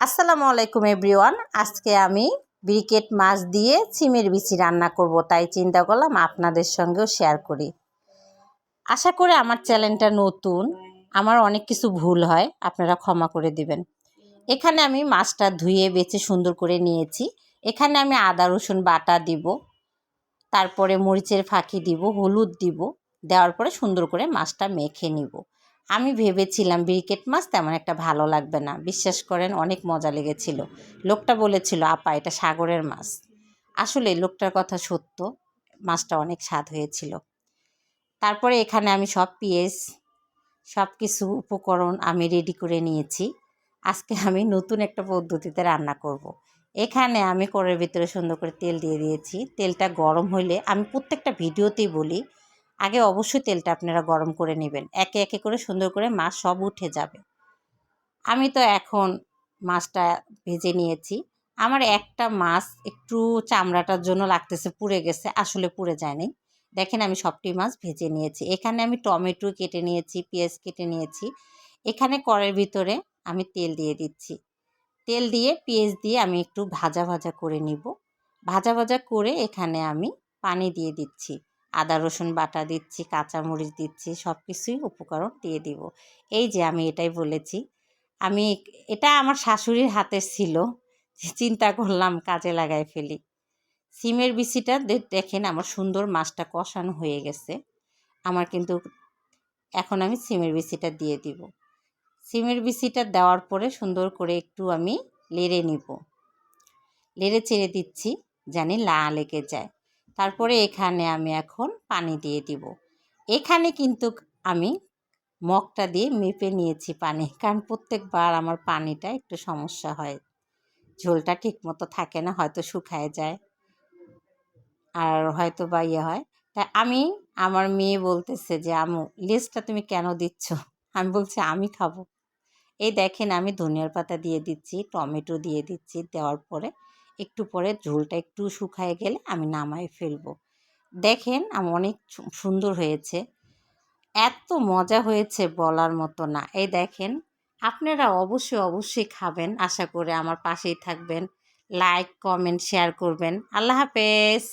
আসসালামু আলাইকুম এভরিওয়ান। আজকে আমি ব্রিকেট মাছ দিয়ে সিমের বিচি রান্না করব, তাই চিন্তা করলাম আপনাদের সঙ্গেও শেয়ার করি। আশা করি আমার চ্যানেলটা নতুন, আমার অনেক কিছু ভুল হয়, আপনারা ক্ষমা করে দিবেন। এখানে আমি মাছটা ধুয়ে বেছে সুন্দর করে নিয়েছি। এখানে আমি আদা রসুন বাটা দিব, তারপরে মরিচের ফাঁকি দিব, হলুদ দিব, দেওয়ার পরে সুন্দর করে মাছটা মেখে নিব। আমি ভেবেছিলাম ব্রিকেট মাছ তেমন একটা ভালো লাগবে না, বিশ্বাস করেন অনেক মজা লেগেছিল। লোকটা বলেছিল আপা এটা সাগরের মাছ। আসলে লোকটার কথা সত্য, মাছটা অনেক স্বাদ হয়েছিল। তারপরে এখানে আমি সব পেঁয়াজ সব কিছু উপকরণ আমি রেডি করে নিয়েছি। আজকে আমি নতুন একটা পদ্ধতিতে রান্না করব। এখানে আমি কড়াইয়ের ভিতরে সুন্দর করে তেল দিয়ে দিয়েছি। তেলটা গরম হলে আমি প্রত্যেকটা ভিডিওতেই বলি আগে অবশ্যই তেলটা আপনারা গরম করে নেবেন, একে একে করে সুন্দর করে মাছ সব উঠে যাবে। আমি তো এখন মাছটা ভেজে নিয়েছি। আমার একটা মাছ একটু চামড়াটার জন্য লাগতেছে পুড়ে গেছে, আসলে পুড়ে যায়নি। দেখেন আমি সবটি মাছ ভেজে নিয়েছি। এখানে আমি টমেটো কেটে নিয়েছি, পেঁয়াজ কেটে নিয়েছি। এখানে কড়াইয়ের ভিতরে আমি তেল দিয়ে দিচ্ছি। তেল দিয়ে পেঁয়াজ দিয়ে আমি একটু ভাজা ভাজা করে নিব। ভাজা ভাজা করে এখানে আমি পানি দিয়ে দিচ্ছি, আদা রসুন বাটা দিচ্ছি, কাঁচামরিচ দিচ্ছি, সব কিছুই উপকরণ দিয়ে দিব। এই যে আমি এটাই বলেছি, আমি এটা আমার শাশুড়ির হাতের ছিল, চিন্তা করলাম কাজে লাগাই ফেলি। সিমের বিচিটা দেখেন আমার সুন্দর মাছটা কষানো হয়ে গেছে। আমার কিন্তু এখন আমি সিমের বিচিটা দিয়ে দিব। সিমের বিচিটা দেওয়ার পরে সুন্দর করে একটু আমি নেড়ে নিব, নেড়ে চেড়ে দিচ্ছি জানি না লেগে যায়। তারপরে এখানে আমি এখন পানি দিয়ে দিব। এখানে কিন্তু আমি মগটা দিয়ে মেপে নিয়েছি পানি, কারণ প্রত্যেকবার আমার পানিটা একটু সমস্যা হয়, ঝোলটা ঠিক মতো থাকে না, হয়তো শুকায় যায় আর হয়তো বা ইয়ে হয়। তাই আমার মেয়ে বলতেছে যে আম্মু লেজটা তুমি কেন দিচ্ছ? আমি বলছি আমি খাবো। এই দেখেন আমি ধনিয়ার পাতা দিয়ে দিচ্ছি, টমেটো দিয়ে দিচ্ছি, দেওয়ার পরে একটু পরে ঝোলটা একটু শুকায় গেলে আমি নামায় ফেলবো। দেখেন অনেক সুন্দর হয়েছে, এত মজা হয়েছে বলার মতো না। এই দেখেন আপনারা অবশ্যই খাবেন, আশা করে আমার পাশেই থাকবেন, লাইক কমেন্ট শেয়ার করবেন। আল্লাহ হাফেজ।